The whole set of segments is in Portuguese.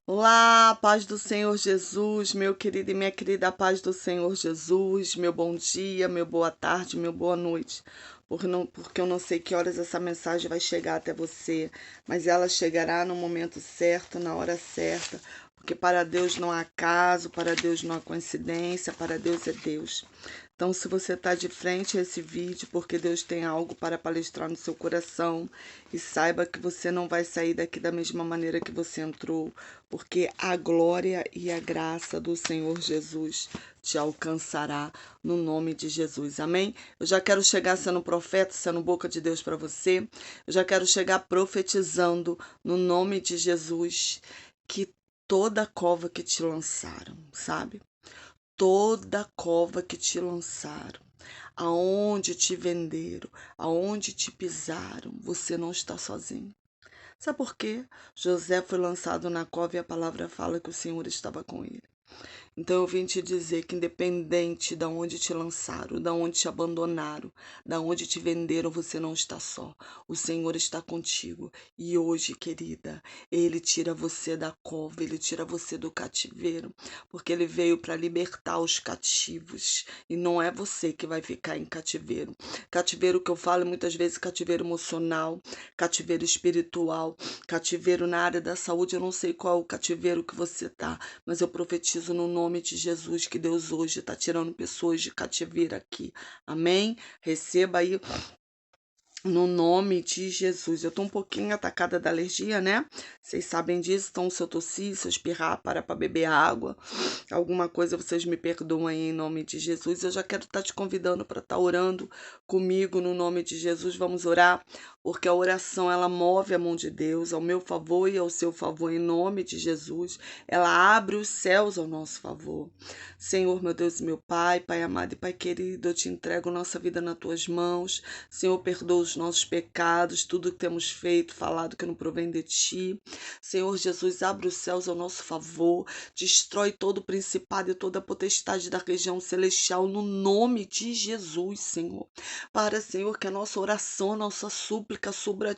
Olá, paz do Senhor Jesus, meu querido e minha querida, paz do Senhor Jesus, meu bom dia, meu boa tarde, meu boa noite. Porque eu não sei que horas essa mensagem vai chegar até você, mas ela chegará no momento certo, na hora certa, porque para Deus não há acaso, para Deus não há coincidência, para Deus é Deus. Então, se você está de frente a esse vídeo, porque Deus tem algo para palestrar no seu coração, e saiba que você não vai sair daqui da mesma maneira que você entrou, porque a glória e a graça do Senhor Jesus te alcançará no nome de Jesus. Amém? Eu já quero chegar sendo profeta, sendo boca de Deus para você. Eu já quero chegar profetizando no nome de Jesus que toda cova que te lançaram, sabe? Toda cova que te lançaram, aonde te venderam, aonde te pisaram, você não está sozinho. Sabe por quê? José foi lançado na cova e a palavra fala que o Senhor estava com ele. Então eu vim te dizer que independente de onde te lançaram, de onde te abandonaram, de onde te venderam, você não está só. O Senhor está contigo. E hoje, querida, Ele tira você da cova, Ele tira você do cativeiro, porque Ele veio para libertar os cativos. E não é você que vai ficar em cativeiro. Cativeiro que eu falo muitas vezes, cativeiro emocional, cativeiro espiritual, cativeiro na área da saúde. Eu não sei qual é o cativeiro que você está, mas eu profetizo no nome de Jesus que Deus hoje está tirando pessoas de cativeiro aqui. Amém? Receba aí no nome de Jesus. Eu tô um pouquinho atacada da alergia, né? Vocês sabem disso. Então, se eu tossir, se eu espirrar, para beber água, alguma coisa, vocês me perdoam aí em nome de Jesus. Eu já quero estar te convidando para estar orando comigo no nome de Jesus. Vamos orar, porque a oração, ela move a mão de Deus ao meu favor e ao seu favor em nome de Jesus. Ela abre os céus ao nosso favor. Senhor, meu Deus e meu Pai, Pai amado e Pai querido, eu te entrego nossa vida nas tuas mãos. Senhor, perdoa os nossos pecados, tudo que temos feito, falado que não provém de ti. Senhor Jesus, abre os céus ao nosso favor, destrói todo o principado e toda a potestade da região celestial no nome de Jesus, Senhor. Para, Senhor, que a nossa oração, nossa súplica suba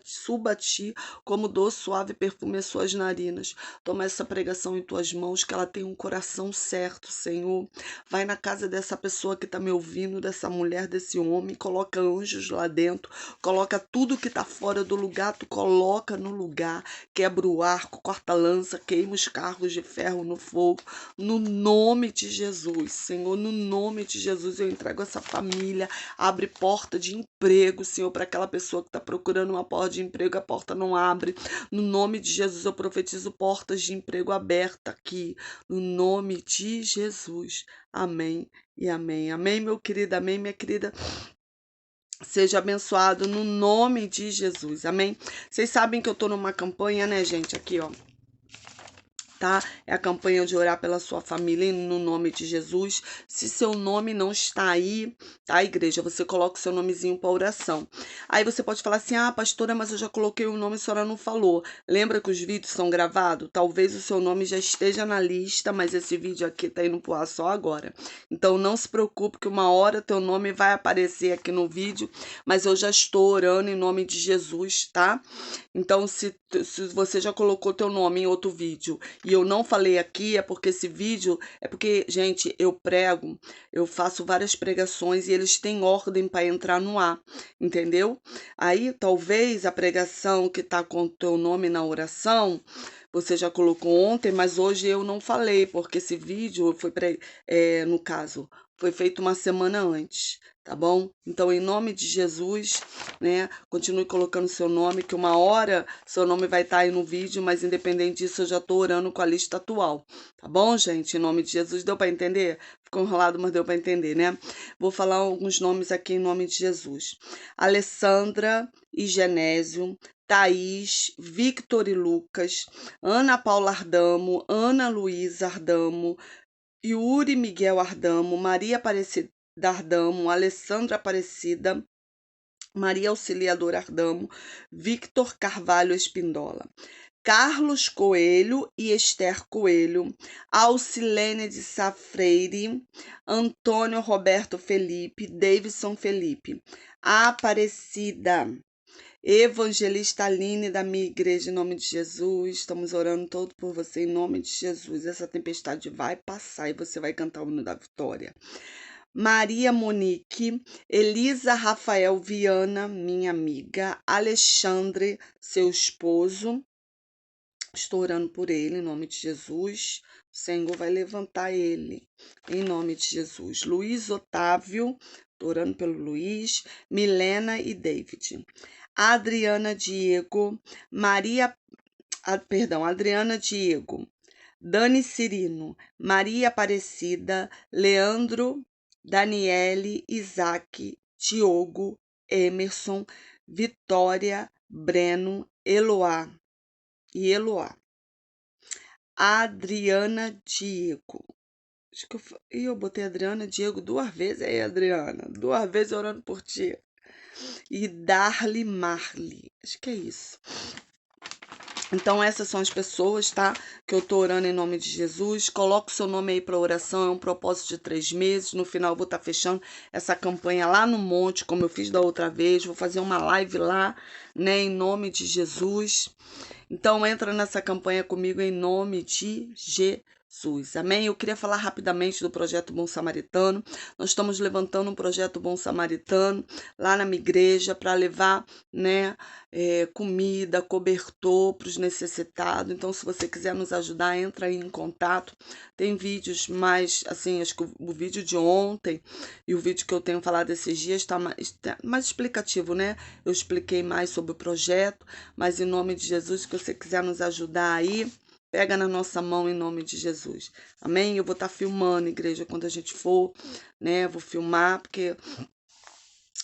a ti como doce, suave perfume às suas narinas. Toma essa pregação em tuas mãos, que ela tenha um coração certo, Senhor. Vai na casa dessa pessoa que está me ouvindo, dessa mulher, desse homem, coloca anjos lá dentro, coloca tudo que está fora do lugar, tu coloca no lugar, quebra o arco, corta a lança, queima os carros de ferro no fogo, no nome de Jesus, Senhor, no nome de Jesus eu entrego essa família, abre porta de emprego, Senhor, para aquela pessoa que está procurando uma porta de emprego, a porta não abre, no nome de Jesus eu profetizo portas de emprego abertas aqui, no nome de Jesus, amém e amém, amém meu querido, amém minha querida. Seja abençoado no nome de Jesus, amém? Vocês sabem que eu tô numa campanha, né, gente? Aqui, ó. Tá? É a campanha de orar pela sua família no nome de Jesus. Se seu nome não está aí, tá, igreja? Você coloca o seu nomezinho para oração. Aí você pode falar assim: ah, pastora, mas eu já coloquei o nome e a senhora não falou. Lembra que os vídeos são gravados? Talvez o seu nome já esteja na lista, mas esse vídeo aqui tá indo pro ar só agora. Então não se preocupe que uma hora teu nome vai aparecer aqui no vídeo, mas eu já estou orando em nome de Jesus, tá? Então, se você já colocou teu nome em outro vídeo e eu não falei aqui, é porque esse vídeo, é porque, gente, eu prego, eu faço várias pregações e eles têm ordem para entrar no ar, entendeu? Aí, talvez a pregação que tá com teu nome na oração, você já colocou ontem, mas hoje eu não falei, porque esse vídeo foi, no caso, foi feito uma semana antes, tá bom? Então, em nome de Jesus, né? Continue colocando seu nome, que uma hora seu nome vai estar aí no vídeo, mas independente disso, eu já tô orando com a lista atual, tá bom, gente? Em nome de Jesus, deu para entender? Ficou enrolado, mas deu para entender, né? Vou falar alguns nomes aqui em nome de Jesus. Alessandra e Genésio, Thaís, Victor e Lucas, Ana Paula Ardamo, Ana Luísa Ardamo, Yuri Miguel Ardamo, Maria Aparecida Ardamo, Alessandra Aparecida, Maria Auxiliadora Ardamo, Victor Carvalho Espindola, Carlos Coelho e Esther Coelho, Alcilene de Sá Freire, Antônio Roberto Felipe, Davidson Felipe, Aparecida Evangelista Aline, da minha igreja, em nome de Jesus. Estamos orando todo por você, em nome de Jesus. Essa tempestade vai passar e você vai cantar o hino da vitória. Maria Monique, Elisa Rafael Viana, minha amiga, Alexandre, seu esposo. Estou orando por ele, em nome de Jesus. O Senhor vai levantar ele, em nome de Jesus. Luiz Otávio, estou orando pelo Luiz, Milena e David. Adriana Diego, Adriana Diego, Dani Cirino, Maria Aparecida, Leandro, Daniele, Isaac, Diogo, Emerson, Vitória, Breno, Eloá. Adriana Diego. Acho que eu botei Adriana Diego 2 vezes. Aí, Adriana, 2 vezes orando por ti. E Darly Marley. Acho que é isso. Então, essas são as pessoas, tá? Que eu tô orando em nome de Jesus. Coloca o seu nome aí para oração. É um propósito de 3 meses. No final, eu vou estar fechando essa campanha lá no monte, como eu fiz da outra vez. Vou fazer uma live lá, né? Em nome de Jesus. Então, entra nessa campanha comigo em nome de Jesus. Amém? Eu queria falar rapidamente do Projeto Bom Samaritano. Nós estamos levantando um Projeto Bom Samaritano lá na minha igreja para levar, né, comida, cobertor para os necessitados. Então, se você quiser nos ajudar, entra aí em contato. Tem vídeos mais, assim, acho que o vídeo de ontem e o vídeo que eu tenho falado esses dias está mais explicativo, né? Eu expliquei mais sobre o projeto, mas em nome de Jesus, se você quiser nos ajudar aí, pega na nossa mão em nome de Jesus. Amém? Eu vou estar filmando, igreja, quando a gente for, né? Vou filmar, porque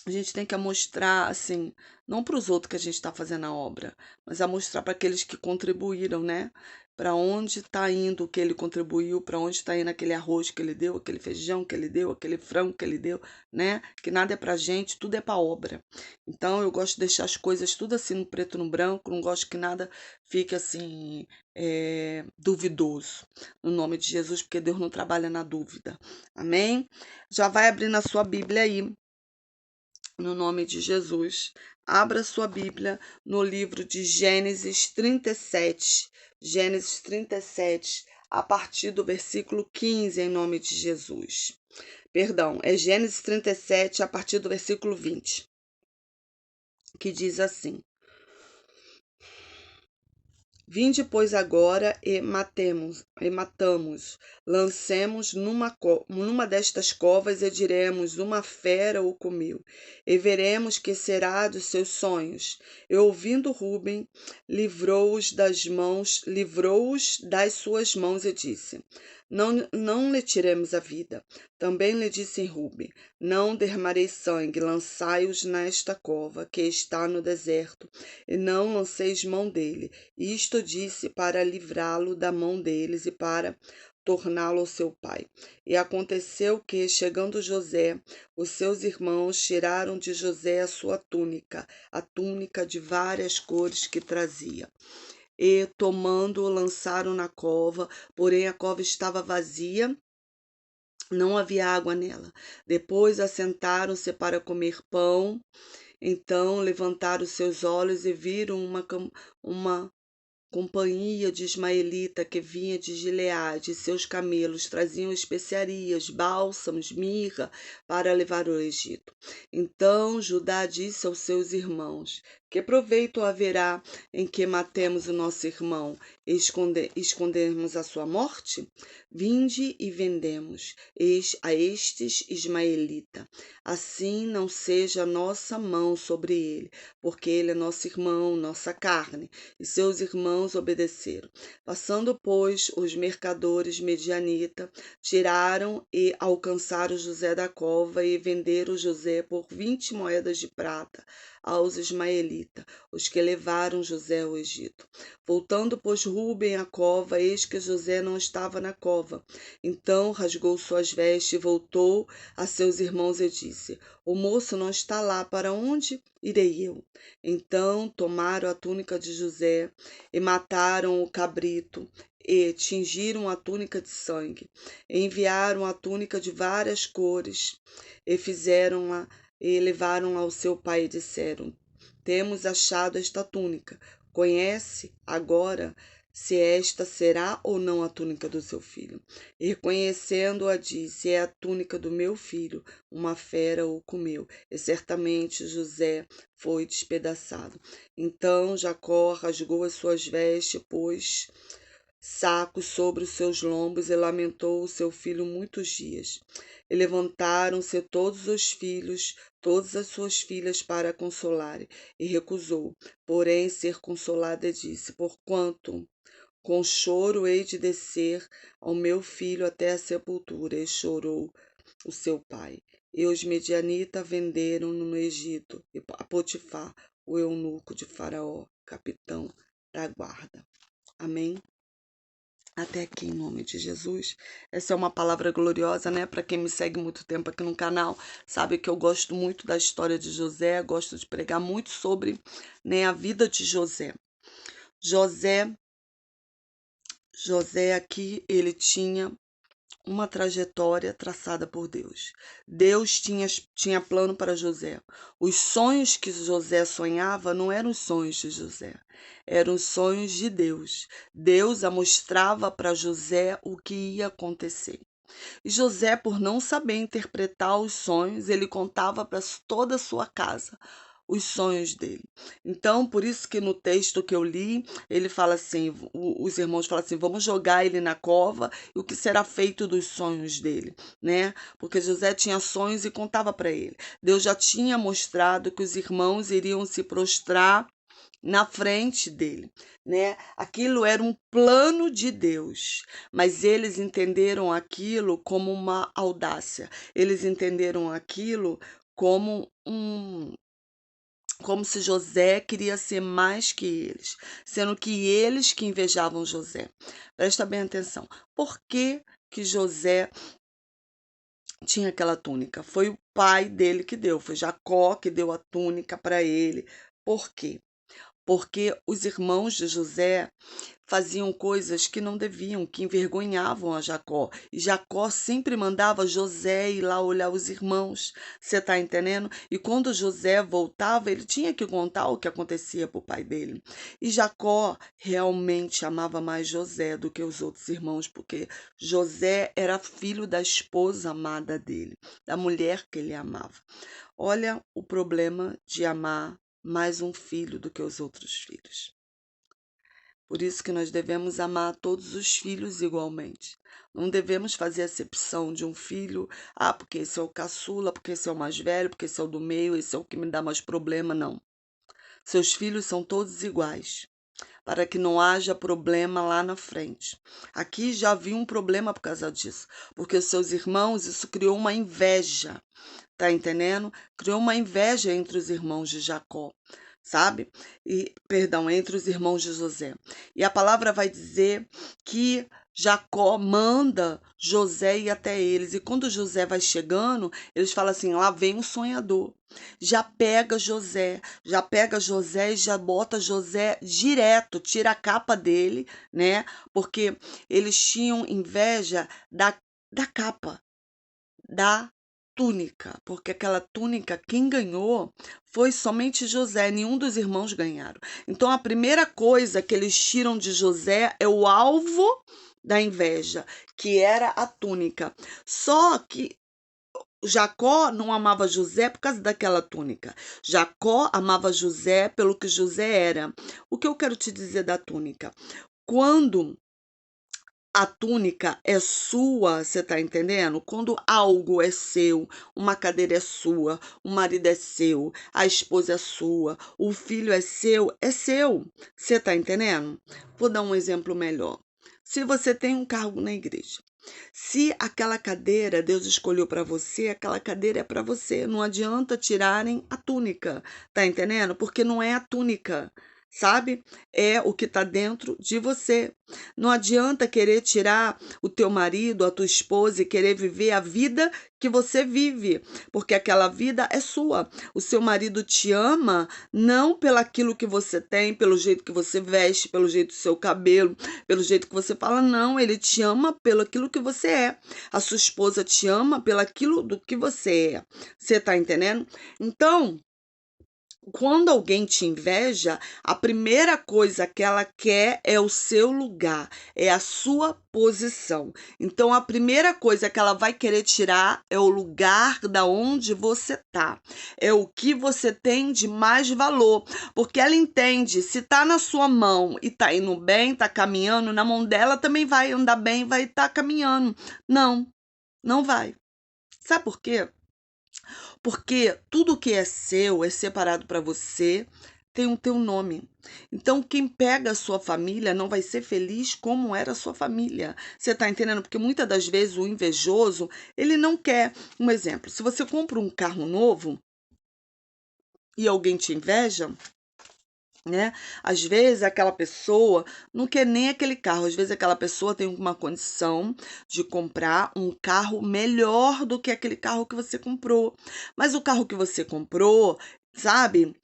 a gente tem que mostrar, assim, não para os outros que a gente está fazendo a obra, mas a mostrar para aqueles que contribuíram, né? Para onde está indo o que ele contribuiu, para onde está indo aquele arroz que ele deu, aquele feijão que ele deu, aquele frango que ele deu, né? Que nada é para gente, tudo é para obra. Então, eu gosto de deixar as coisas tudo assim no preto e no branco, não gosto que nada fique assim, duvidoso. No nome de Jesus, porque Deus não trabalha na dúvida. Amém? Já vai abrindo a sua Bíblia aí. No nome de Jesus, abra sua Bíblia no livro de Gênesis 37. Gênesis 37, a partir do versículo 15, em nome de Jesus. Perdão, é Gênesis 37, a partir do versículo 20, que diz assim: Vinde, pois, agora e matamos, lancemos numa destas covas e diremos, uma fera o comeu, e veremos que será dos seus sonhos. E ouvindo Ruben, livrou-os das suas mãos e disse, não lhe tiremos a vida. Também lhe disse Ruben, não derramarei sangue, lançai-os nesta cova que está no deserto, e não lanceis mão dele. Isto disse para livrá-lo da mão deles e para torná-lo ao seu pai. E aconteceu que, chegando José, os seus irmãos tiraram de José a sua túnica, a túnica de várias cores que trazia. E, tomando-o, lançaram na cova, porém a cova estava vazia, não havia água nela. Depois assentaram-se para comer pão. Então levantaram seus olhos e viram uma companhia de ismaelita que vinha de Gileade, seus camelos traziam especiarias, bálsamos, mirra para levar ao Egito. Então Judá disse aos seus irmãos, que proveito haverá em que matemos o nosso irmão e escondermos a sua morte? Vinde e vendemos a estes ismaelita. Assim não seja nossa mão sobre ele, porque ele é nosso irmão, nossa carne. E seus irmãos obedeceram. Passando, pois, os mercadores medianita, tiraram e alcançaram José da cova e venderam José por 20 moedas de prata aos ismaelitas, os que levaram José ao Egito. Voltando, pois, Ruben à cova, eis que José não estava na cova. Então rasgou suas vestes e voltou a seus irmãos e disse, o moço não está lá, para onde irei eu? Então tomaram a túnica de José e mataram o cabrito e tingiram a túnica de sangue. Enviaram a túnica de várias cores e fizeram-a e levaram-a ao seu pai e disseram, temos achado esta túnica. Conhece agora se esta será ou não a túnica do seu filho. E reconhecendo-a, disse: é a túnica do meu filho, uma fera o comeu. E certamente José foi despedaçado. Então Jacó rasgou as suas vestes, pôs sacos sobre os seus lombos e lamentou o seu filho muitos dias. E levantaram-se todos os filhos, todas as suas filhas para consolarem, e recusou, porém, ser consolada, e disse: porquanto com choro hei de descer ao meu filho até a sepultura. E chorou o seu pai. E os medianitas venderam-no no Egito, e a Potifar, o eunuco de Faraó, capitão da guarda. Amém? Até aqui, em nome de Jesus. Essa é uma palavra gloriosa, né? Para quem me segue muito tempo aqui no canal, sabe que eu gosto muito da história de José, gosto de pregar muito sobre, né, a vida de José. José aqui, ele tinha uma trajetória traçada por Deus. Deus tinha plano para José. Os sonhos que José sonhava não eram os sonhos de José, eram os sonhos de Deus. Deus mostrava para José o que ia acontecer. E José, por não saber interpretar os sonhos, ele contava para toda a sua casa os sonhos dele. Então, por isso que no texto que eu li, ele fala assim, os irmãos falam assim, vamos jogar ele na cova e o que será feito dos sonhos dele, né? Porque José tinha sonhos e contava para ele. Deus já tinha mostrado que os irmãos iriam se prostrar na frente dele, né? Aquilo era um plano de Deus, mas eles entenderam aquilo como uma audácia. Eles entenderam aquilo como se José queria ser mais que eles, sendo que eles que invejavam José. Presta bem atenção. Por que José tinha aquela túnica? Foi o pai dele que deu, foi Jacó que deu a túnica para ele. Por quê? Porque os irmãos de José faziam coisas que não deviam, que envergonhavam a Jacó. E Jacó sempre mandava José ir lá olhar os irmãos. Você está entendendo? E quando José voltava, ele tinha que contar o que acontecia para o pai dele. E Jacó realmente amava mais José do que os outros irmãos, porque José era filho da esposa amada dele, da mulher que ele amava. Olha o problema de amar mais um filho do que os outros filhos. Por isso que nós devemos amar todos os filhos igualmente. Não devemos fazer acepção de um filho, porque esse é o caçula, porque esse é o mais velho, porque esse é o do meio, esse é o que me dá mais problema, não. Seus filhos são todos iguais, para que não haja problema lá na frente. Aqui já havia um problema por causa disso, porque os seus irmãos, isso criou uma inveja, tá entendendo? Criou uma inveja entre os irmãos de Jacó, sabe? Entre os irmãos de José. E a palavra vai dizer que Jacó manda José ir até eles. E quando José vai chegando, eles falam assim: lá vem um sonhador. Já pega José e já bota José direto, tira a capa dele, né? Porque eles tinham inveja da capa, da túnica, porque aquela túnica, quem ganhou foi somente José, nenhum dos irmãos ganharam. Então, a primeira coisa que eles tiram de José é o alvo da inveja, que era a túnica. Só que Jacó não amava José por causa daquela túnica. Jacó amava José pelo que José era. O que eu quero te dizer da túnica? Quando a túnica é sua, você tá entendendo? Quando algo é seu, uma cadeira é sua, o marido é seu, a esposa é sua, o filho é seu, é seu. Você tá entendendo? Vou dar um exemplo melhor. Se você tem um cargo na igreja, se aquela cadeira Deus escolheu para você, aquela cadeira é para você. Não adianta tirarem a túnica, tá entendendo? Porque não é a túnica, sabe? É o que está dentro de você. Não adianta querer tirar o teu marido, a tua esposa e querer viver a vida que você vive, porque aquela vida é sua. O seu marido te ama não pelaquilo que você tem, pelo jeito que você veste, pelo jeito do seu cabelo, pelo jeito que você fala, não, ele te ama pelo aquilo que você é. A sua esposa te ama pelo aquilo do que você é. Você tá entendendo? Então, Quando alguém te inveja, a primeira coisa que ela quer é o seu lugar, é a sua posição. Então, a primeira coisa que ela vai querer tirar é o lugar da onde você tá. É o que você tem de mais valor, porque ela entende, se tá na sua mão e tá indo bem, tá caminhando, na mão dela também vai andar bem, vai estar caminhando. Não, não vai. Sabe por quê? Porque tudo que é seu, é separado para você, tem um teu nome. Então, quem pega a sua família não vai ser feliz como era a sua família. Você tá entendendo? Porque muitas das vezes o invejoso, ele não quer. Um exemplo, se você compra um carro novo e alguém te inveja, né? Às vezes aquela pessoa não quer nem aquele carro, às vezes aquela pessoa tem uma condição de comprar um carro melhor do que aquele carro que você comprou. Mas o carro que você comprou, sabe,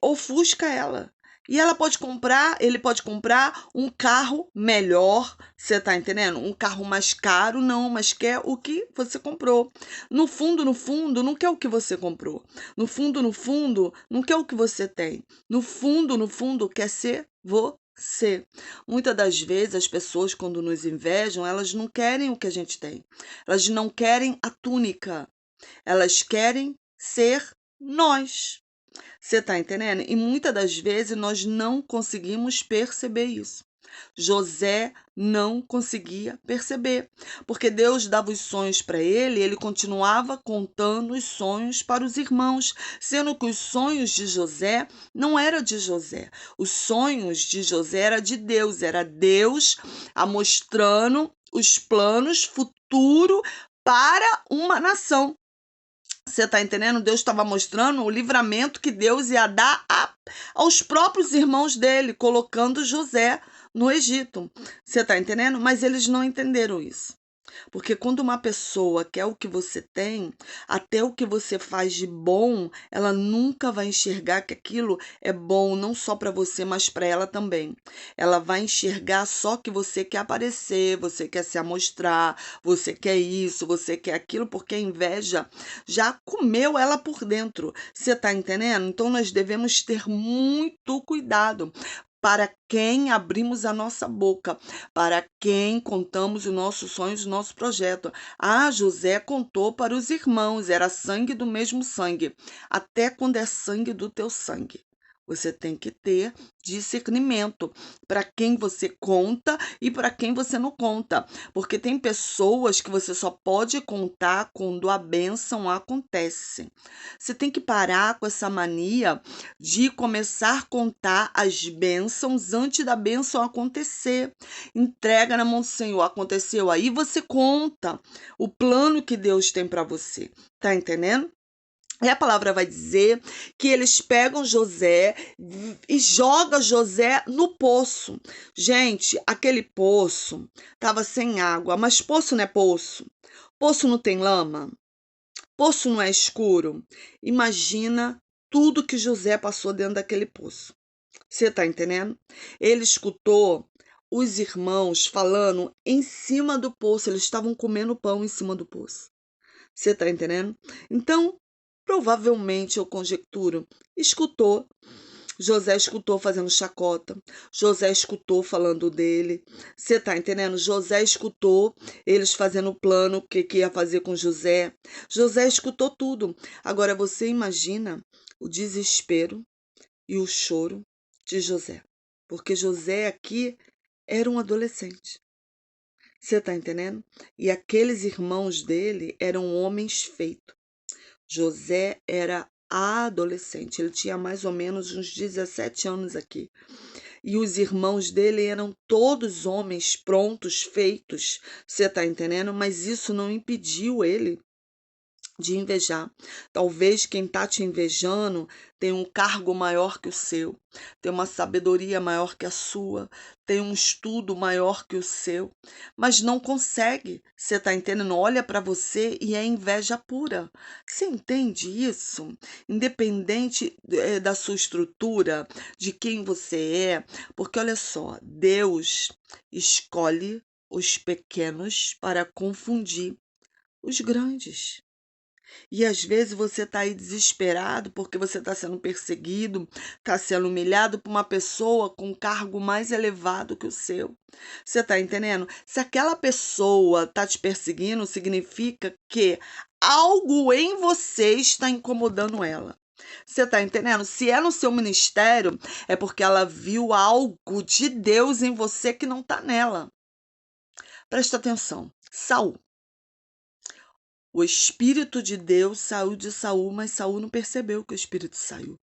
ofusca ela. E ela pode comprar, ele pode comprar um carro melhor, você tá entendendo? Um carro mais caro, não, mas quer o que você comprou. No fundo, não quer o que você comprou. No fundo, não quer o que você tem. No fundo, quer ser você. Muitas das vezes as pessoas, quando nos invejam, elas não querem o que a gente tem. Elas não querem a túnica. Elas querem ser nós. Você está entendendo? E muitas das vezes nós não conseguimos perceber isso. José não conseguia perceber, porque Deus dava os sonhos para ele, e ele continuava contando os sonhos para os irmãos, sendo que os sonhos de José não eram de José. Os sonhos de José era Deus mostrando os planos futuro para uma nação. Você está entendendo? Deus estava mostrando o livramento que Deus ia dar aos próprios irmãos dele, colocando José no Egito. Você está entendendo? Mas eles não entenderam isso. Porque quando uma pessoa quer o que você tem, até o que você faz de bom, ela nunca vai enxergar que aquilo é bom, não só para você, mas para ela também. Ela vai enxergar só que você quer aparecer, você quer se amostrar, você quer isso, você quer aquilo, porque a inveja já comeu ela por dentro. Você está entendendo? Então nós devemos ter muito cuidado para quem abrimos a nossa boca, para quem contamos os nossos sonhos, o nosso projeto. Ah, José contou para os irmãos, era sangue do mesmo sangue, até quando é sangue do teu sangue. Você tem que ter discernimento para quem você conta e para quem você não conta. Porque tem pessoas que você só pode contar quando a bênção acontece. Você tem que parar com essa mania de começar a contar as bênçãos antes da bênção acontecer. Entrega na mão do Senhor. Aconteceu aí, você conta o plano que Deus tem para você. Tá entendendo? E a palavra vai dizer que eles pegam José e jogam José no poço. Gente, aquele poço estava sem água, mas poço não é poço. Poço não tem lama. Poço não é escuro. Imagina tudo que José passou dentro daquele poço. Você está entendendo? Ele escutou os irmãos falando em cima do poço. Eles estavam comendo pão em cima do poço. Você está entendendo? Então, provavelmente, eu conjecturo, escutou. José escutou fazendo chacota. José escutou falando dele. Você está entendendo? José escutou eles fazendo o plano, o que ia fazer com José. José escutou tudo. Agora, você imagina o desespero e o choro de José. Porque José aqui era um adolescente. Você está entendendo? E aqueles irmãos dele eram homens feitos. José era adolescente, ele tinha mais ou menos uns 17 anos aqui. E os irmãos dele eram todos homens prontos, feitos, você está entendendo? Mas isso não impediu ele de invejar. Talvez quem está te invejando tem um cargo maior que o seu, tem uma sabedoria maior que a sua, tem um estudo maior que o seu, mas não consegue. Você está entendendo? Olha para você e é inveja pura. Você entende isso? Independente da sua estrutura, de quem você é, porque olha só, Deus escolhe os pequenos para confundir os grandes. E às vezes você está aí desesperado porque você está sendo perseguido, está sendo humilhado por uma pessoa com um cargo mais elevado que o seu. Você está entendendo? Se aquela pessoa está te perseguindo, significa que algo em você está incomodando ela. Você está entendendo? Se é no seu ministério, é porque ela viu algo de Deus em você que não está nela. Presta atenção. Saul. O Espírito de Deus saiu de Saul, mas Saul não percebeu que o Espírito saiu.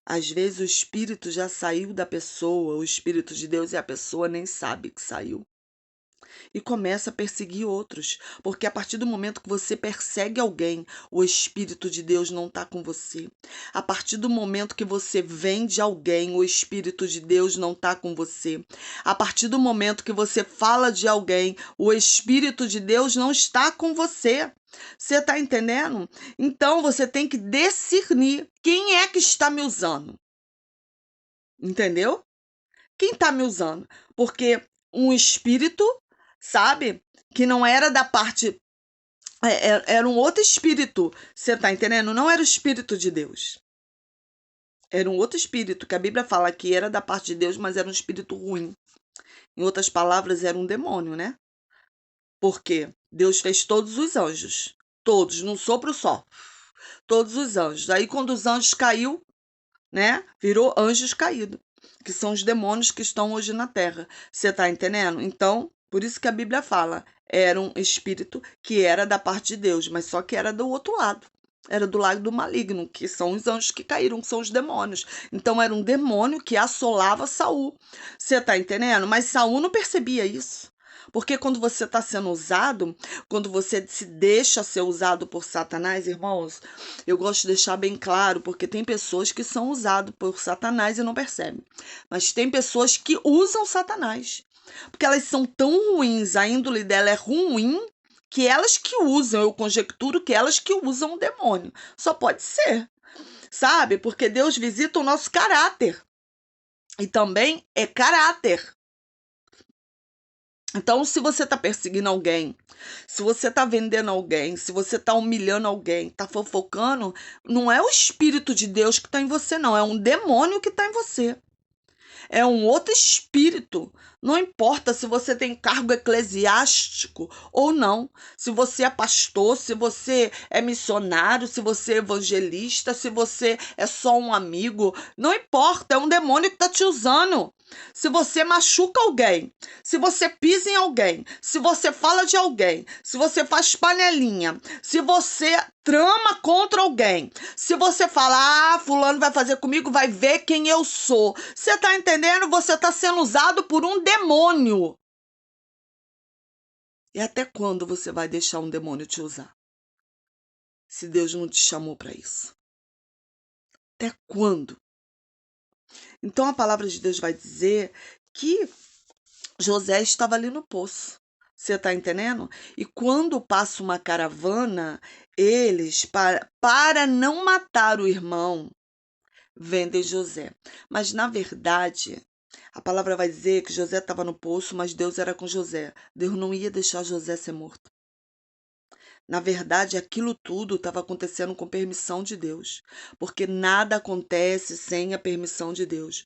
Às vezes o Espírito já saiu da pessoa, o Espírito de Deus, e a pessoa nem sabe que saiu. E começa a perseguir outros, porque a partir do momento que você persegue alguém, o Espírito de Deus não está com você. A partir do momento que você vende alguém, o Espírito de Deus não está com você. A partir do momento que você fala de alguém, o Espírito de Deus não está com você. Você está entendendo? Então você tem que discernir quem é que está me usando. Entendeu? Quem está me usando? Porque um espírito, sabe, que não era da parte, era um outro espírito, você está entendendo? Não era o Espírito de Deus. Era um outro espírito, que a Bíblia fala que era da parte de Deus, mas era um espírito ruim. Em outras palavras, era um demônio, né? Porque Deus fez todos os anjos, todos, num sopro só. Todos os anjos. Aí quando os anjos caiu, né? Virou anjos caídos, que são os demônios que estão hoje na terra. Você está entendendo? Então, por isso que a Bíblia fala, era um espírito que era da parte de Deus, mas só que era do outro lado. Era do lado do maligno, que são os anjos que caíram, que são os demônios. Então era um demônio que assolava Saul. Você está entendendo? Mas Saul não percebia isso. Porque quando você está sendo usado, quando você se deixa ser usado por Satanás, irmãos, eu gosto de deixar bem claro, porque tem pessoas que são usadas por Satanás e não percebem. Mas tem pessoas que usam Satanás. Porque elas são tão ruins, a índole dela é ruim, que elas que usam, eu conjecturo que elas que usam o demônio. Só pode ser, sabe? Porque Deus visita o nosso caráter. E também é caráter. Então, se você está perseguindo alguém, se você está vendendo alguém, se você está humilhando alguém, está fofocando, não é o Espírito de Deus que está em você, não. É um demônio que está em você. É um outro espírito. Não importa se você tem cargo eclesiástico ou não. Se você é pastor, se você é missionário, se você é evangelista, se você é só um amigo. Não importa, é um demônio que está te usando. Se você machuca alguém, se você pisa em alguém, se você fala de alguém, se você faz panelinha, se você trama contra alguém, se você fala, fulano vai fazer comigo, vai ver quem eu sou. Você tá entendendo? Você tá sendo usado por um demônio. E até quando você vai deixar um demônio te usar? Se Deus não te chamou para isso. Até quando? Então a palavra de Deus vai dizer que José estava ali no poço. Você está entendendo? E quando passa uma caravana, eles, para não matar o irmão, vendem José. Mas, na verdade, a palavra vai dizer que José estava no poço, mas Deus era com José. Deus não ia deixar José ser morto. Na verdade, aquilo tudo estava acontecendo com permissão de Deus, porque nada acontece sem a permissão de Deus.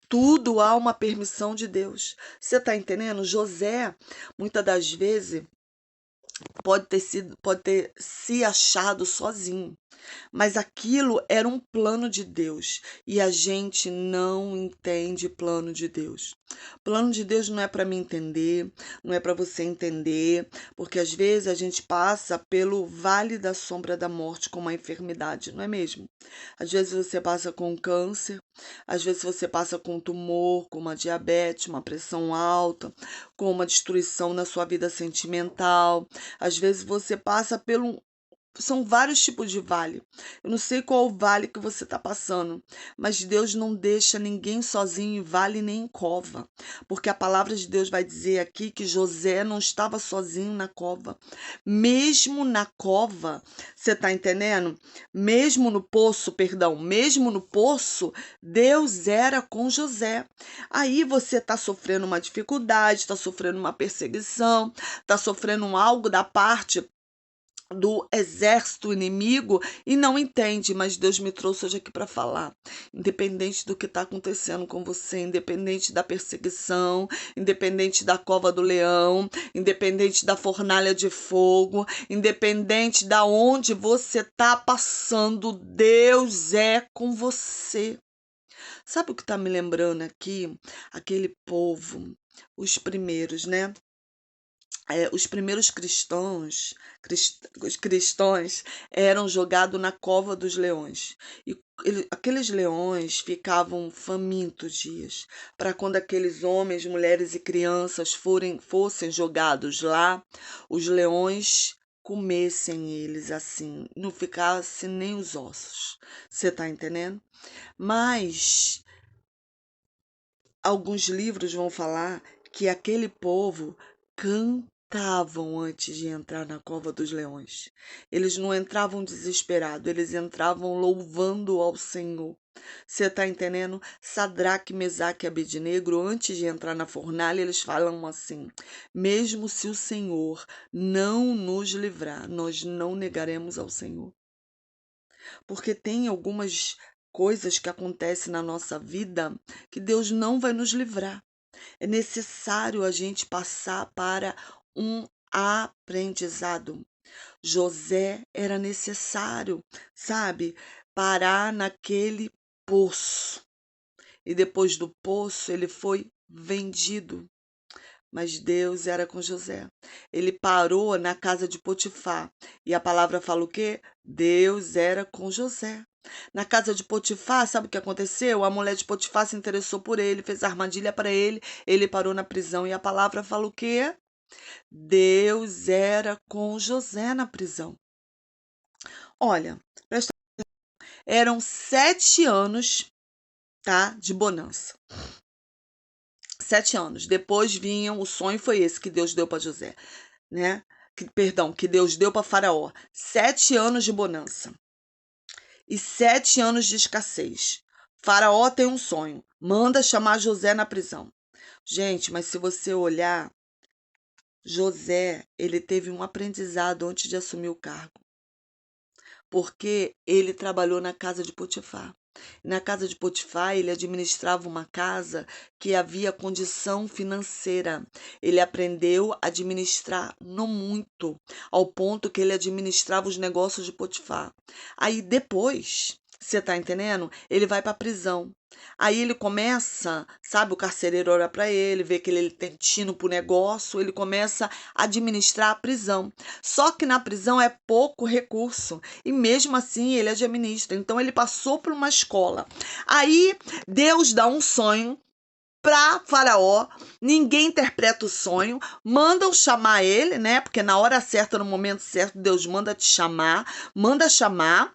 Tudo há uma permissão de Deus. Você está entendendo? José, muitas das vezes, pode ter se achado sozinho, mas aquilo era um plano de Deus e a gente não entende plano de Deus. Plano de Deus não é para mim entender, não é para você entender, porque às vezes a gente passa pelo vale da sombra da morte com uma enfermidade, não é mesmo? Às vezes você passa com um câncer, às vezes você passa com um tumor, com uma diabetes, uma pressão alta, com uma destruição na sua vida sentimental. Às vezes você passa pelo são vários tipos de vale. Eu não sei qual o vale que você está passando, mas Deus não deixa ninguém sozinho em vale nem em cova, porque a palavra de Deus vai dizer aqui que José não estava sozinho na cova. Mesmo na cova, você está entendendo? Mesmo no poço, perdão, mesmo no poço, Deus era com José. Aí você está sofrendo uma dificuldade, está sofrendo uma perseguição, está sofrendo algo da parte do exército inimigo e não entende, mas Deus me trouxe hoje aqui para falar. Independente do que está acontecendo com você, independente da perseguição, independente da cova do leão, independente da fornalha de fogo, independente da onde você está passando, Deus é com você. Sabe o que está me lembrando aqui? Aquele povo, os primeiros, né? Os primeiros os cristãos eram jogados na cova dos leões. E aqueles leões ficavam famintos dias, para quando aqueles homens, mulheres e crianças fossem jogados lá, os leões comessem eles assim, não ficasse nem os ossos. Você tá entendendo? Mas alguns livros vão falar que aquele povo cantavam antes de entrar na cova dos leões. Eles não entravam desesperados, eles entravam louvando ao Senhor. Você está entendendo? Sadraque, Mesaque e Abednego, antes de entrar na fornalha, eles falam assim: mesmo se o Senhor não nos livrar, nós não negaremos ao Senhor. Porque tem algumas coisas que acontecem na nossa vida que Deus não vai nos livrar. É necessário a gente passar para um aprendizado. José era necessário, sabe, parar naquele poço. E depois do poço, ele foi vendido. Mas Deus era com José. Ele parou na casa de Potifar. E a palavra fala o quê? Deus era com José. Na casa de Potifar, sabe o que aconteceu? A mulher de Potifar se interessou por ele, fez armadilha para ele parou na prisão. E a palavra fala o quê? Deus era com José na prisão. Olha, eram 7 anos, tá, de bonança. 7 anos. Depois vinham, o sonho foi esse que Deus deu para José, né? Que Deus deu para Faraó. 7 anos de bonança e 7 anos de escassez. Faraó tem um sonho, manda chamar José na prisão. Gente, mas se você olhar, José, ele teve um aprendizado antes de assumir o cargo, porque ele trabalhou na casa de Potifar. Na casa de Potifar, ele administrava uma casa que havia condição financeira. Ele aprendeu a administrar no muito, ao ponto que ele administrava os negócios de Potifar. Aí depois, você está entendendo? Ele vai para a prisão. Aí ele começa, sabe, o carcereiro olha para ele, vê que ele tem tino pro negócio, ele começa a administrar a prisão. Só que na prisão é pouco recurso e mesmo assim ele administra. Então ele passou por uma escola. Aí Deus dá um sonho para Faraó, ninguém interpreta o sonho, mandam chamar ele, né? Porque na hora certa, no momento certo, Deus manda te chamar, manda chamar.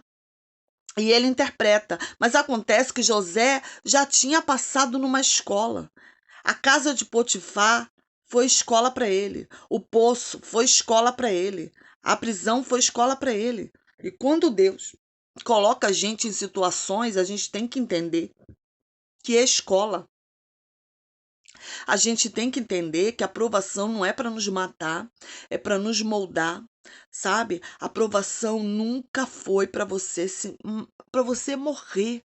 E ele interpreta. Mas acontece que José já tinha passado numa escola. A casa de Potifar foi escola para ele. O poço foi escola para ele. A prisão foi escola para ele. E quando Deus coloca a gente em situações, a gente tem que entender que é escola. A gente tem que entender que a aprovação não é para nos matar, é para nos moldar, sabe? A aprovação nunca foi para você morrer.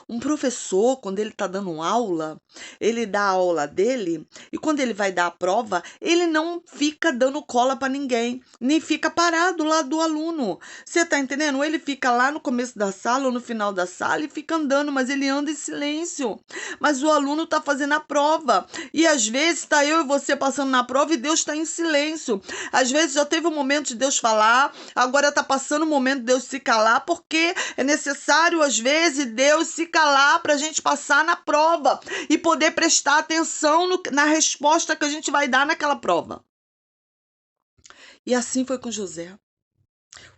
Um professor, quando ele está dando aula, ele dá a aula dele e quando ele vai dar a prova, ele não fica dando cola para ninguém, nem fica parado lá do aluno. Você está entendendo? Ele fica lá no começo da sala ou no final da sala e fica andando, mas ele anda em silêncio. Mas o aluno está fazendo a prova e às vezes está eu e você passando na prova e Deus está em silêncio. Às vezes já teve um momento de Deus falar, agora está passando o momento de Deus se calar, porque é necessário às vezes Deus se calar para a gente passar na prova e poder prestar atenção na resposta que a gente vai dar naquela prova. E assim foi com José.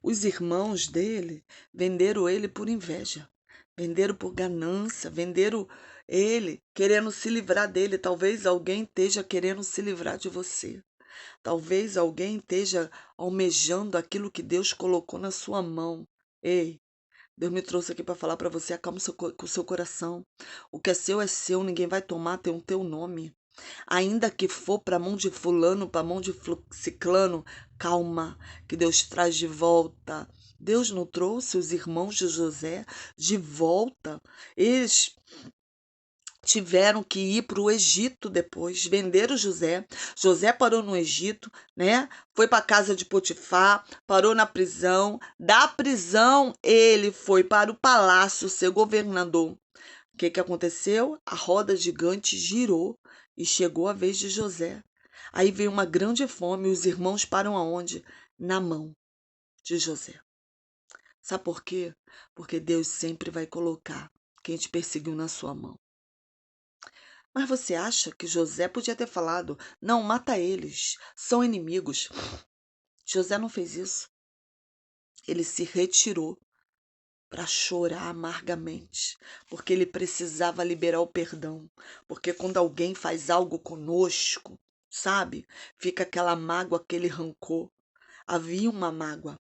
Os irmãos dele venderam ele por inveja, venderam por ganância, venderam ele querendo se livrar dele. Talvez alguém esteja querendo se livrar de você. Talvez alguém esteja almejando aquilo que Deus colocou na sua mão. Ei, Deus me trouxe aqui para falar para você, acalma o seu coração. O que é seu, ninguém vai tomar, tem o teu nome. Ainda que for para a mão de fulano, para a mão de ciclano, calma, que Deus traz de volta. Deus não trouxe os irmãos de José de volta. Eles tiveram que ir para o Egito depois, venderam José. José parou no Egito, né? Foi para a casa de Potifar, parou na prisão. Da prisão, ele foi para o palácio ser governador. O que aconteceu? A roda gigante girou e chegou a vez de José. Aí veio uma grande fome e os irmãos param aonde? Na mão de José. Sabe por quê? Porque Deus sempre vai colocar quem te perseguiu na sua mão. Mas você acha que José podia ter falado: não, mata eles, são inimigos? José não fez isso. Ele se retirou para chorar amargamente, porque ele precisava liberar o perdão. Porque quando alguém faz algo conosco, sabe, fica aquela mágoa, aquele rancor. Havia uma mágoa,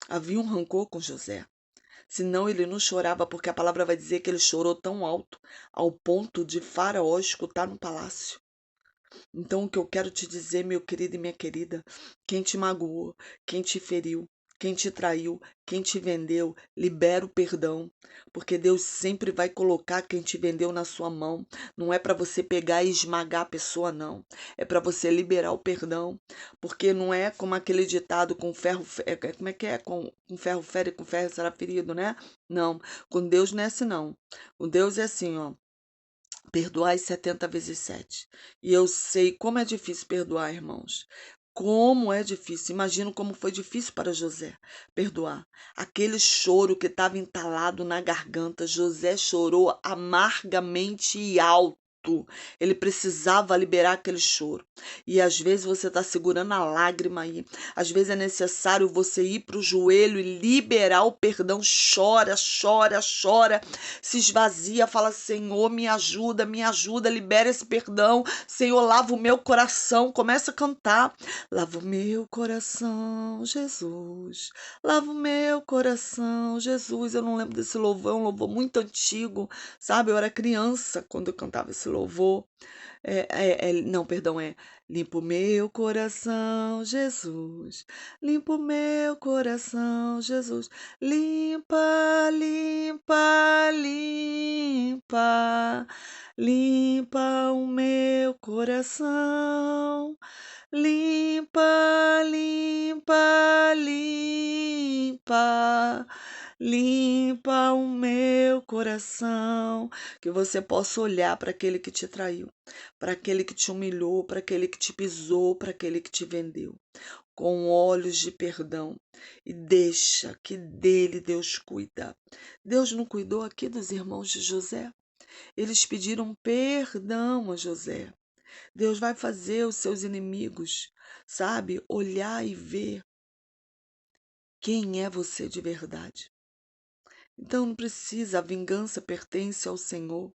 havia um rancor com José. Senão ele não chorava, porque a palavra vai dizer que ele chorou tão alto, ao ponto de Faraó escutar no palácio. Então, o que eu quero te dizer, meu querido e minha querida, quem te magoou, quem te feriu, quem te traiu, quem te vendeu, libera o perdão, porque Deus sempre vai colocar quem te vendeu na sua mão. Não é para você pegar e esmagar a pessoa, não. É para você liberar o perdão, porque não é como aquele ditado com ferro, como é que é? Com ferro fere, com ferro será ferido, né? Não, com Deus não é assim, não. Com Deus é assim, ó. Perdoai 70 vezes 7. E eu sei como é difícil perdoar, irmãos. Como é difícil. Imagino como foi difícil para José perdoar. Aquele choro que estava entalado na garganta. José chorou amargamente e alto. Ele precisava liberar aquele choro. E às vezes você está segurando a lágrima aí. Às vezes é necessário você ir para o joelho e liberar o perdão. Chora, chora, chora. Se esvazia, fala: Senhor, me ajuda, libera esse perdão. Senhor, lava o meu coração. Começa a cantar. Lava o meu coração, Jesus. Lava o meu coração, Jesus. Eu não lembro desse louvor, é um louvor muito antigo, sabe? Eu era criança quando eu cantava esse louvor. Não, perdão, é limpa o meu coração, Jesus. Limpa o meu coração, Jesus. Limpa, limpa, limpa. Limpa o meu coração. Limpa, limpa, limpa. Limpa o meu coração. Que você possa olhar para aquele que te traiu, para aquele que te humilhou, para aquele que te pisou, para aquele que te vendeu, com olhos de perdão, e deixa que dele Deus cuida. Deus não cuidou aqui dos irmãos de José? Eles pediram perdão a José. Deus vai fazer os seus inimigos, sabe, olhar e ver quem é você de verdade. Então não precisa, a vingança pertence ao Senhor,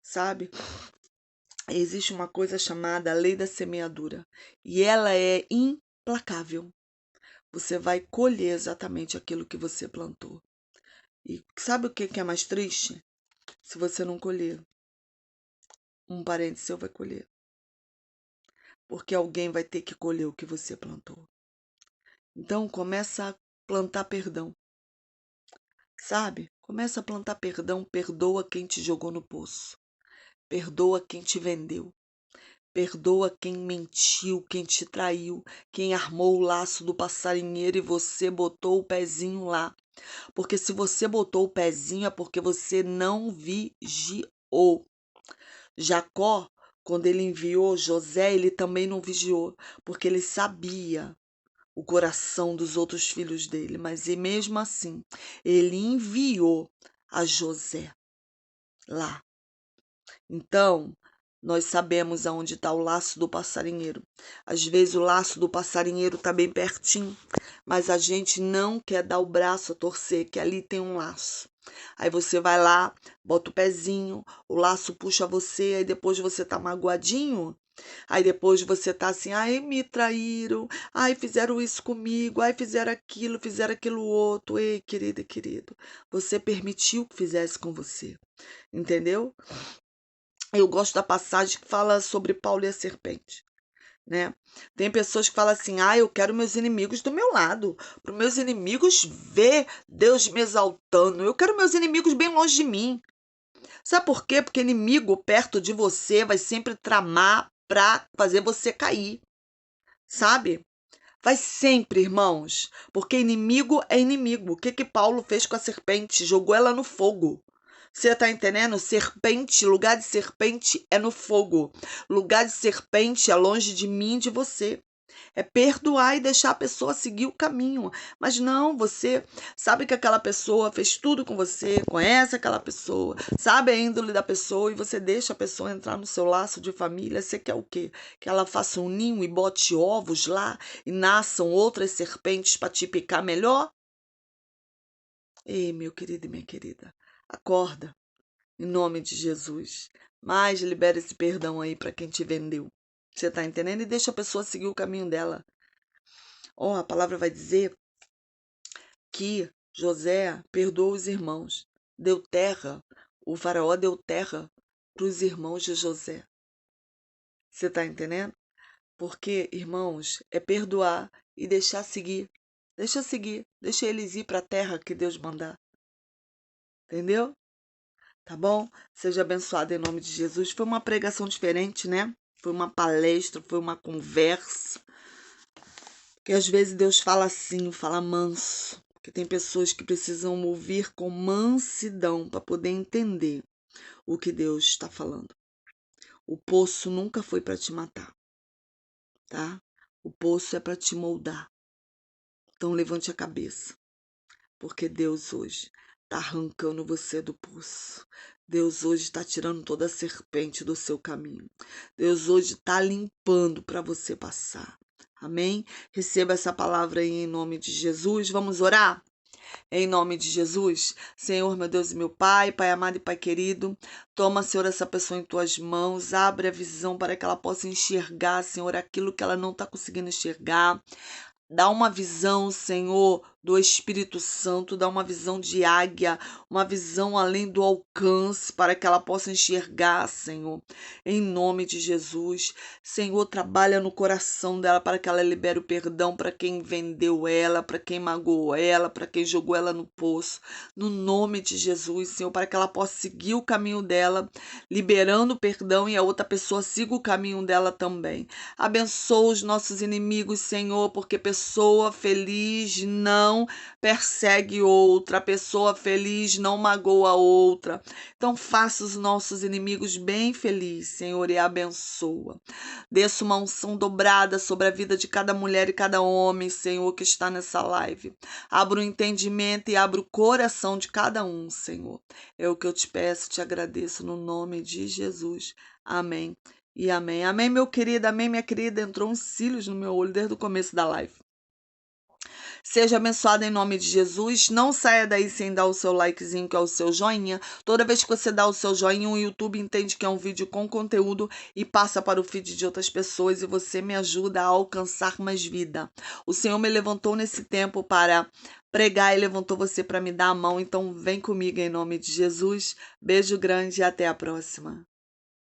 sabe? Existe uma coisa chamada lei da semeadura e ela é implacável. Você vai colher exatamente aquilo que você plantou. E sabe o que é mais triste? Se você não colher, um parente seu vai colher. Porque alguém vai ter que colher o que você plantou. Então começa a plantar perdão. Sabe? Começa a plantar perdão, perdoa quem te jogou no poço. Perdoa quem te vendeu. Perdoa quem mentiu, quem te traiu, quem armou o laço do passarinheiro e você botou o pezinho lá. Porque se você botou o pezinho é porque você não vigiou. Jacó, quando ele enviou José, ele também não vigiou, porque ele sabia o coração dos outros filhos dele, mas e mesmo assim, ele enviou a José lá. Então, nós sabemos aonde está o laço do passarinheiro. Às vezes o laço do passarinheiro está bem pertinho, mas a gente não quer dar o braço a torcer, que ali tem um laço. Aí você vai lá, bota o pezinho, o laço puxa você, aí depois você tá magoadinho. Aí depois você tá assim: ai, me traíram, ai, fizeram isso comigo, ai, fizeram aquilo outro. Ei, querida e querido, você permitiu que fizesse com você, entendeu? Eu gosto da passagem que fala sobre Paulo e a serpente. né? Tem pessoas que falam assim: ah, eu quero meus inimigos do meu lado, para os meus inimigos ver Deus me exaltando. Eu quero meus inimigos bem longe de mim. Sabe por quê? Porque inimigo perto de você vai sempre tramar para fazer você cair, sabe? Vai sempre, irmãos, porque inimigo é inimigo. O que que Paulo fez com a serpente? Jogou ela no fogo. Você tá entendendo? Serpente, lugar de serpente é no fogo. Lugar de serpente é longe de mim e de você. É perdoar e deixar a pessoa seguir o caminho. Mas não, você sabe que aquela pessoa fez tudo com você, conhece aquela pessoa, sabe a índole da pessoa e você deixa a pessoa entrar no seu laço de família. Você quer o quê? Que ela faça um ninho e bote ovos lá e nasçam outras serpentes para te picar melhor? Ei, meu querido e minha querida, acorda em nome de Jesus. Mas libera esse perdão aí para quem te vendeu. Você tá entendendo? E deixa a pessoa seguir o caminho dela. Ó, a palavra vai dizer que José perdoou os irmãos, deu terra, o faraó deu terra para os irmãos de José. Você está entendendo? Porque, irmãos, é perdoar e deixar seguir. Deixa seguir, deixa eles ir para a terra que Deus mandar. Entendeu? Tá bom? Seja abençoado em nome de Jesus. Foi uma pregação diferente, né? Foi uma palestra, foi uma conversa. Que às vezes Deus fala assim, fala manso. Porque tem pessoas que precisam ouvir com mansidão para poder entender o que Deus está falando. O poço nunca foi para te matar, tá? O poço é para te moldar. Então levante a cabeça, porque Deus hoje está arrancando você do poço. Deus hoje está tirando toda a serpente do seu caminho. Deus hoje está limpando para você passar. Amém? Receba essa palavra aí em nome de Jesus. Vamos orar? Em nome de Jesus, Senhor, meu Deus e meu Pai, Pai amado e Pai querido, toma, Senhor, essa pessoa em tuas mãos, abre a visão para que ela possa enxergar, Senhor, aquilo que ela não está conseguindo enxergar. Dá uma visão, Senhor, do Espírito Santo, dá uma visão de águia, uma visão além do alcance, para que ela possa enxergar, Senhor, em nome de Jesus. Senhor, trabalha no coração dela para que ela libere o perdão para quem vendeu ela, para quem magoou ela, para quem jogou ela no poço, no nome de Jesus, Senhor, para que ela possa seguir o caminho dela, liberando o perdão e a outra pessoa siga o caminho dela também. Abençoa os nossos inimigos, Senhor, porque pessoa feliz não persegue outra, pessoa feliz não magoa outra. Então faça os nossos inimigos bem felizes, Senhor, e abençoa. Desça uma unção dobrada sobre a vida de cada mulher e cada homem, Senhor, que está nessa live. Abra o entendimento e abra o coração de cada um, Senhor. É o que eu te peço, te agradeço no nome de Jesus. Amém. E amém. Amém, meu querido, amém, minha querida. Entrou uns cílios no meu olho desde o começo da live. Seja abençoado em nome de Jesus. Não saia daí sem dar o seu likezinho, que é o seu joinha. Toda vez que você dá o seu joinha, o YouTube entende que é um vídeo com conteúdo e passa para o feed de outras pessoas e você me ajuda a alcançar mais vida. O Senhor me levantou nesse tempo para pregar e levantou você para me dar a mão. Então vem comigo em nome de Jesus. Beijo grande e até a próxima.